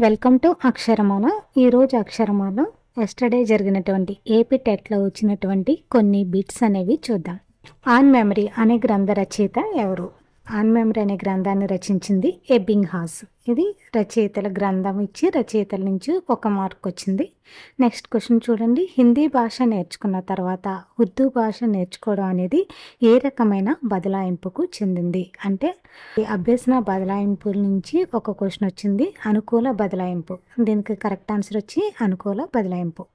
Welcome to అక్షరమాల. ఈరోజు అక్షరమాల yesterday జరిగినటువంటి AP టెట్లో వచ్చినటువంటి కొన్ని బిట్స్ అనేవి చూద్దాం. ఆన్ మెమరీ అనే గ్రంథ రచయిత ఎవరు? ఆన్ మెమరీ అనే గ్రంథాన్ని రచించింది ఎబ్బింగ్హాస్. ఇది రచయితల గ్రంథం ఇచ్చి రచయితల నుంచి 1 మార్క్ వచ్చింది. నెక్స్ట్ క్వశ్చన్ చూడండి. హిందీ భాష నేర్చుకున్న తర్వాత ఉర్దూ భాష నేర్చుకోవడం అనేది ఏ రకమైన బదలాయింపుకు చెందింది? అంటే ఈ అభ్యసన బదలాయింపుల నుంచి ఒక క్వశ్చన్ వచ్చింది, అనుకూల బదలాయింపు. దీనికి కరెక్ట్ ఆన్సర్ వచ్చి అనుకూల బదలాయింపు.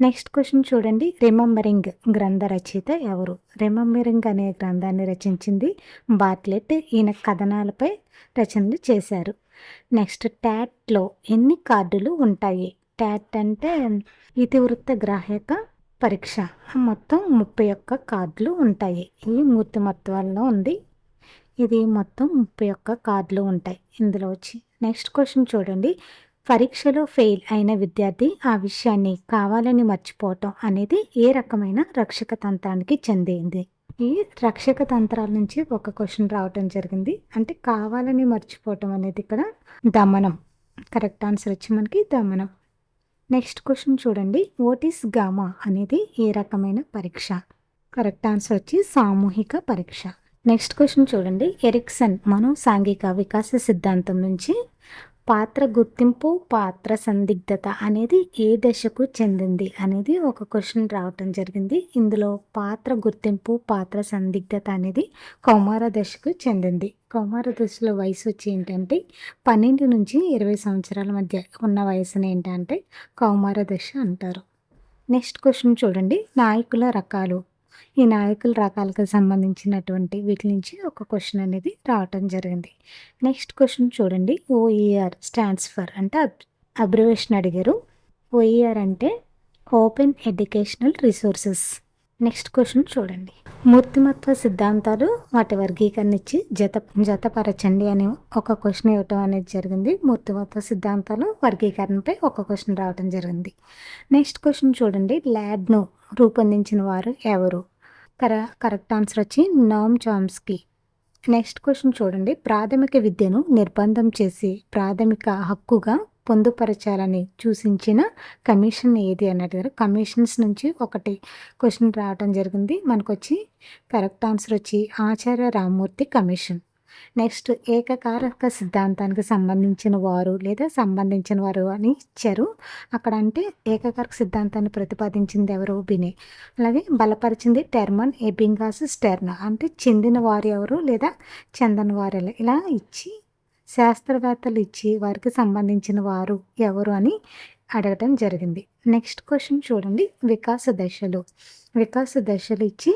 నెక్స్ట్ క్వశ్చన్ చూడండి. రిమెంబరింగ్ గ్రంథ రచయిత ఎవరు? రిమెంబరింగ్ అనే గ్రంథాన్ని రచించింది బార్ట్లెట్. ఈయన కథనాలపై రచనలు చేశారు. నెక్స్ట్, ట్యాట్లో ఎన్ని కార్డులు ఉంటాయి? ట్యాట్ అంటే ఇతివృత్త గ్రాహక పరీక్ష. మొత్తం 31 కార్డులు ఉంటాయి. ఈ మూర్తిమత్వాల్లో ఉంది. ఇది మొత్తం 31 కార్డులు ఉంటాయి ఇందులో వచ్చి. నెక్స్ట్ క్వశ్చన్ చూడండి. పరీక్షలో ఫెయిల్ అయిన విద్యార్థి ఆ విషయాన్ని కావాలని మర్చిపోవటం అనేది ఏ రకమైన రక్షక తంత్రానికి చెందింది? ఈ రక్షక తంత్రాల నుంచి ఒక క్వశ్చన్ రావటం జరిగింది. అంటే కావాలని మర్చిపోవటం అనేది ఇక్కడ దమనం. కరెక్ట్ ఆన్సర్ వచ్చి మనకి దమనం. నెక్స్ట్ క్వశ్చన్ చూడండి. ఓటిస్ గామా అనేది ఏ రకమైన పరీక్ష? కరెక్ట్ ఆన్సర్ వచ్చి సామూహిక పరీక్ష. నెక్స్ట్ క్వశ్చన్ చూడండి. ఎరిక్సన్ మనోసాంఘిక వికాస సిద్ధాంతం నుంచి పాత్ర గుర్తింపు, పాత్ర సందిగ్ధత అనేది ఏ దశకు చెందింది అనేది ఒక క్వశ్చన్ రావటం జరిగింది. ఇందులో పాత్ర గుర్తింపు, పాత్ర సందిగ్ధత అనేది కౌమార దశకు చెందింది. కౌమార దశలో వయసు వచ్చి ఏంటంటే 12 నుంచి 20 సంవత్సరాల మధ్య ఉన్న వయసుని ఏంటంటే కౌమార దశ అంటారు. నెక్స్ట్ క్వశ్చన్ చూడండి. నాయకుల రకాలు. ఈ నాయకుల రకాలకు సంబంధించినటువంటి వీటి నుంచి ఒక క్వశ్చన్ అనేది రావటం జరిగింది. నెక్స్ట్ క్వశ్చన్ చూడండి. ఓఈఆర్ స్టాండ్స్ ఫర్ అంటే అబ్రివేషన్ అడిగారు. ఓఈఆర్ అంటే open educational resources. Next question చూడండి. మూర్తిమత్వ సిద్ధాంతాలు వాటి వర్గీకరణ ఇచ్చి జతపరచండి అని ఒక క్వశ్చన్ ఇవ్వటం అనేది జరిగింది. మూర్తిమత్వ సిద్ధాంతాలు వర్గీకరణపై ఒక క్వశ్చన్ రావటం జరిగింది. నెక్స్ట్ క్వశ్చన్ చూడండి. ల్యాబ్ను రూపొందించిన వారు ఎవరు? కరెక్ట్ ఆన్సర్ వచ్చి నోమ్ చామ్స్కీ. నెక్స్ట్ క్వశ్చన్ చూడండి. ప్రాథమిక విద్యను నిర్బంధం చేసి ప్రాథమిక హక్కుగా పొందుపరచాలని సూచించిన కమిషన్ ఏది అన్నట్టు కమిషన్స్ నుంచి ఒకటి క్వశ్చన్ రావడం జరిగింది. మనకు వచ్చి కరెక్ట్ ఆన్సర్ వచ్చి ఆచార్య రామ్మూర్తి కమిషన్. నెక్స్ట్, ఏకకారక సిద్ధాంతానికి సంబంధించిన వారు లేదా సంబంధించిన వారు అని ఇచ్చారు. అక్కడ అంటే ఏకకారక సిద్ధాంతాన్ని ప్రతిపాదించింది ఎవరు? బినే. అలాగే బలపరిచింది టెర్మన్ ఎబింగాస్ స్టెర్న్. అంటే చెందిన వారు ఎవరు లేదా చెందని వారు ఇలా ఇచ్చి శాస్త్రవేత్తలు ఇచ్చి వారికి సంబంధించిన వారు ఎవరు అని అడగటం జరిగింది. నెక్స్ట్ క్వశ్చన్ చూడండి. వికాస దశలు. వికాస దశలు ఇచ్చి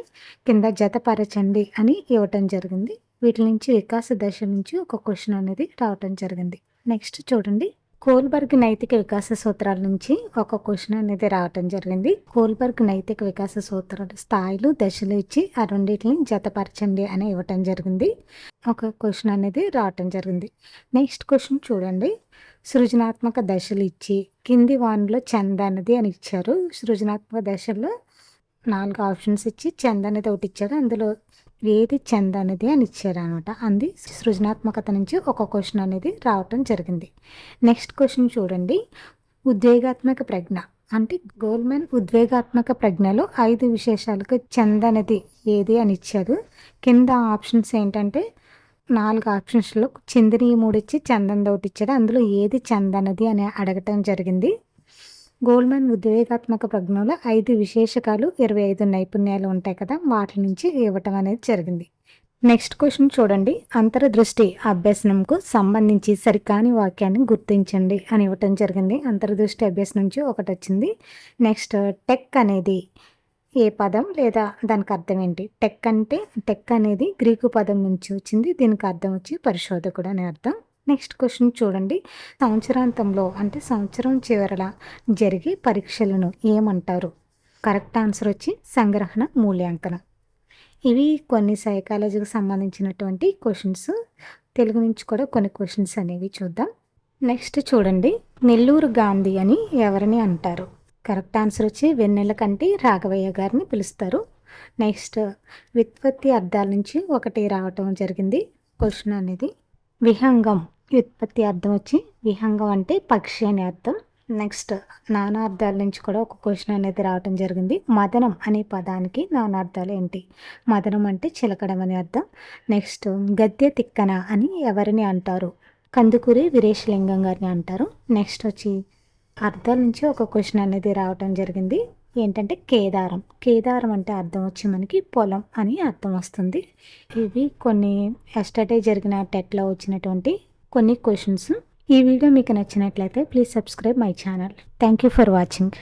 కింద జతపరచండి అని ఇవ్వటం జరిగింది. వీటి నుంచి వికాస దశ నుంచి ఒక క్వశ్చన్ అనేది రావటం జరిగింది. నెక్స్ట్ చూడండి. కోల్బర్గ్ నైతిక వికాస సూత్రాల నుంచి ఒక క్వశ్చన్ అనేది రావటం జరిగింది. కోల్బర్గ్ నైతిక వికాస సూత్రాలు స్థాయిలు, దశలు ఇచ్చి ఆ రెండింటిని జతపరచండి అని ఇవ్వటం జరిగింది. ఒక క్వశ్చన్ అనేది రావటం జరిగింది. నెక్స్ట్ క్వశ్చన్ చూడండి. సృజనాత్మక దశలు ఇచ్చి కింది వానిలో చెందనది అని ఇచ్చారు. సృజనాత్మక దశల్లో 4 ఆప్షన్స్ ఇచ్చి చెంద అనేది ఒకటి ఇచ్చారు. అందులో ఏది చెంద అనేది అని ఇచ్చారు అనమాట. అంది సృజనాత్మకత నుంచి ఒక క్వశ్చన్ అనేది రావటం జరిగింది. నెక్స్ట్ క్వశ్చన్ చూడండి. ఉద్వేగాత్మక ప్రజ్ఞ అంటే గోల్మెన్ ఉద్వేగాత్మక ప్రజ్ఞలో 5 విశేషాలకు చెందనది ఏది అని ఇచ్చారు. కింద ఆప్షన్స్ ఏంటంటే 4 ఆప్షన్స్లో చెందిని 3 ఇచ్చి చెందంది ఒకటి ఇచ్చాడు. అందులో ఏది చెందనది అని అడగటం జరిగింది. గోల్మెన్ ఉద్వేగాత్మక ప్రజ్ఞలో 5 విశేషకాలు, 25 నైపుణ్యాలు ఉంటాయి కదా, వాటి నుంచి ఇవ్వటం అనేది జరిగింది. నెక్స్ట్ క్వశ్చన్ చూడండి. అంతర్దృష్టి అభ్యసనంకు సంబంధించి సరికాని వాక్యాన్ని గుర్తించండి అని ఇవ్వటం జరిగింది. అంతర్దృష్టి అభ్యాసం నుంచి ఒకటి వచ్చింది. నెక్స్ట్, టెక్ అనేది ఏ పదం లేదా దానికి అర్థం ఏంటి? టెక్ అనేది గ్రీకు పదం నుంచి వచ్చింది. దీనికి అర్థం వచ్చి పరిశోధకుడు అనే అర్థం. నెక్స్ట్ క్వశ్చన్ చూడండి. సంవత్సరాంతంలో అంటే సంవత్సరం చివరల జరిగే పరీక్షలను ఏమంటారు? కరెక్ట్ ఆన్సర్ వచ్చి సంగ్రహణ మూల్యాంకనం. ఇవి కొన్ని సైకాలజీకి సంబంధించినటువంటి క్వశ్చన్స్. తెలుగు నుంచి కూడా కొన్ని క్వశ్చన్స్ అనేవి చూద్దాం. నెక్స్ట్ చూడండి. నెల్లూరు గాంధీ అని ఎవరిని అంటారు? కరెక్ట్ ఆన్సర్ వచ్చి వెన్నెలకంటి రాఘవయ్య గారిని పిలుస్తారు. నెక్స్ట్, వ్యుత్పత్తి అర్థాల నుంచి ఒకటి రావటం జరిగింది క్వశ్చన్ అనేది. విహంగం వ్యుత్పత్తి అర్థం వచ్చి విహంగం అంటే పక్షి అని అర్థం. నెక్స్ట్ నానా అర్థాల నుంచి కూడా ఒక క్వశ్చన్ అనేది రావటం జరిగింది. మదనం అనే పదానికి నానా అర్థాలు ఏంటి? మదనం అంటే చిలకడం అని అర్థం. నెక్స్ట్ గద్య తిక్కన అని ఎవరిని అంటారు? కందుకూరి వీరేశలింగం గారిని అంటారు. నెక్స్ట్ వచ్చి అర్థాల నుంచి ఒక క్వశ్చన్ అనేది రావటం జరిగింది. ఏంటంటే కేదారం. కేదారం అంటే అర్థం వచ్చి మనకి పొలం అని అర్థం వస్తుంది. ఇవి కొన్ని ఎస్టర్డే జరిగిన టెట్లో వచ్చినటువంటి కొన్ని క్వశ్చన్స్. ఈ వీడియో మీకు నచ్చినట్లయితే please subscribe my channel. Thank you for watching.